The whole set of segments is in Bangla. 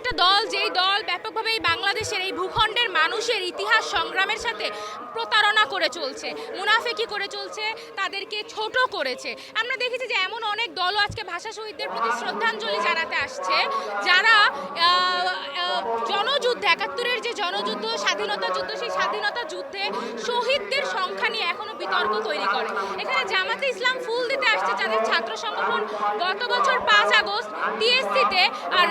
একটা দল, যেই দল ব্যাপকভাবে এই বাংলাদেশের এই ভূখণ্ডের মানুষের ইতিহাস সংগ্রামের সাথে প্রতারণা করে চলছে, মুনাফেকি করে চলছে, তাদেরকে ছোট করেছে। আমরা দেখেছি যে এমন অনেক দলও আজকে ভাষা শহীদদের প্রতি শ্রদ্ধাঞ্জলি জানাতে আসছে, যারা জনযুদ্ধে, ৭১-এর যে জনযুদ্ধ, স্বাধীনতা যুদ্ধ, সেই স্বাধীনতা যুদ্ধে শহীদদের সংখ্যা নিয়ে এখনো বিতর্ক তৈরি করে। এখানে জামাতে ইসলাম ফুল দিতে আসছে, যাদের ছাত্র সংগঠন গত বছর ৫ আগস্ট টিএসসিতে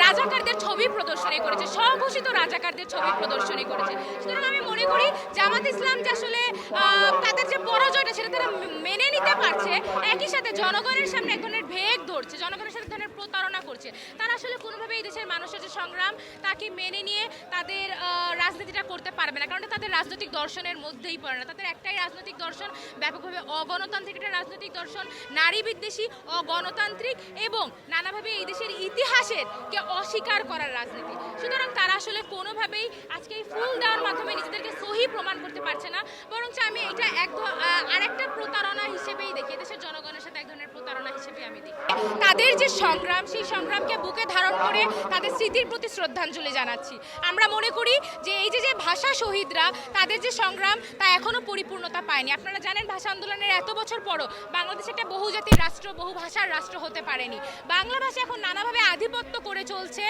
রাজাকারদের ছবি প্রদর্শনী করেছে, স্বঘোষিত রাজাকারদের ছবি প্রদর্শনী করেছে। সুতরাং আমি মনে করি জামাত ইসলাম যে আসলে তাদের যে পরাজয়টা সেটা তারা মেনে নিতে পারছে, একই সাথে জনগণের সামনে এক ধরনের ভেগ ধরছে, জনগণের সাথে ধরনের প্রতারণা করছে। তারা আসলে কোনোভাবে এই দেশের মানুষের যে সংগ্রাম তাকে মেনে নিয়ে তাদের রাজনীতিটা করতে পারবে না, কারণ তাদের রাজনৈতিক দর্শনের মধ্যেই পড়ে না। তাদের একটাই রাজনৈতিক দর্শন, ব্যাপকভাবে অগণতান্ত্রিক একটা রাজনৈতিক দর্শন, নারী বিদ্বেষী, অগণতান্ত্রিক এবং নানাভাবে এই দেশের ইতিহাসের কে অস্বীকার করার রাজনীতি। সুতরাং তারা আসলে কোনোভাবেই আজকে এই ফুল দেওয়ার মাধ্যমে নিজেদেরকে সহি প্রমাণ করতে পারছে না, বরঞ্চ আমি এটা আরেকটা প্রতারণা হিসেবেই দেখি, দেশের জনগণের সাথে এক ধরনের প্রতারণা হিসেবে আমি দেখি। তাদের যে সংগ্রাম, সেই সংগ্রামকে বুকে ধারণ করে তাদের স্মৃতির প্রতি শ্রদ্ধাঞ্জলি জানাচ্ছি। আমরা মনে করি যে এই যে ভাষা শহীদরা, তাদের যে সংগ্রাম তা এখনো পরিপূর্ণতা পায়নি। আপনারা জানেন ভাষা আন্দোলনের এত বছর পরও বাংলাদেশ একটা বহুজাতির রাষ্ট্র, বহু ভাষার রাষ্ট্র হতে পারেনি। বাংলা ভাষা এখন নানাভাবে আধিপত্য করে চলছে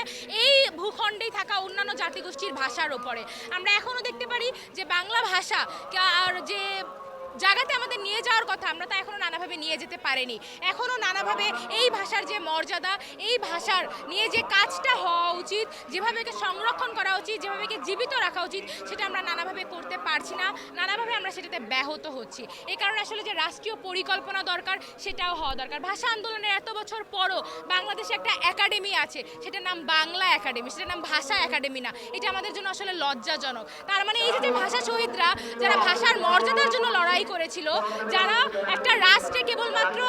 এই ভূখণ্ডেই থাকা অন্যান্য জাতিগোষ্ঠীর ভাষার ওপরে। আমরা এখনো দেখতে পারি যে বাংলা ভাষা আর যে জায়গাতে আমাদের নিয়ে যাওয়ার কথা, আমরা তা এখনও নানাভাবে নিয়ে যেতে পারিনি। এখনও নানাভাবে এই ভাষার যে মর্যাদা, এই ভাষার নিয়ে যে কাজটা হওয়া উচিত, যেভাবে একে সংরক্ষণ করা উচিত, যেভাবে একে জীবিত রাখা উচিত, সেটা আমরা নানাভাবে করতে পারছি না, নানাভাবে আমরা সেটাতে ব্যাহত হচ্ছি। এই কারণে আসলে যে রাষ্ট্রীয় পরিকল্পনা দরকার, সেটাও হওয়া দরকার। ভাষা আন্দোলনের এত বছর পরও বাংলাদেশে একটা একাডেমি আছে, সেটার নাম বাংলা একাডেমি, সেটার নাম ভাষা একাডেমি না। এটা আমাদের জন্য আসলে লজ্জাজনক। তার মানে এই যে ভাষা শহীদরা, যারা ভাষার মর্যাদার জন্য লড়াই করেছিল, যারা একটা রাষ্ট্রে কেবলমাত্র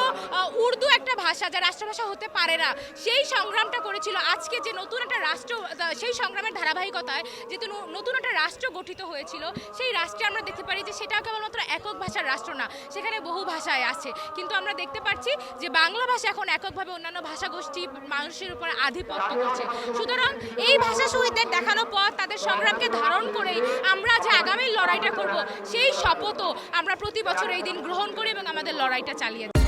উর্দু একটা ভাষা, যা রাষ্ট্রভাষা হতে পারে না, সেই সংগ্রামটা করেছিল। আজকে যে নতুন একটা রাষ্ট্র, সেই সংগ্রামের ধারাবাহিকতায় যেহেতু নতুন একটা রাষ্ট্র গঠিত হয়েছিল, সেই রাষ্ট্রে আমরা দেখতে পারি যে সেটা কেবলমাত্র একক ভাষার রাষ্ট্র না, সেখানে বহু ভাষায় আছে। কিন্তু আমরা দেখতে পাচ্ছি যে বাংলা ভাষা এখন এককভাবে অন্যান্য ভাষাগোষ্ঠী মানুষের উপর আধিপত্য করছে। সুতরাং এই ভাষা শহীদদের দেখানো পথ, তাদের সংগ্রামকে ধারণ করেই আমরা যে আগামী লড়াইটা করব, সেই শপথও আমরা প্রতি বছর এই দিন গ্রহণ করি এবং আমাদের লড়াইটা চালিয়ে যাই।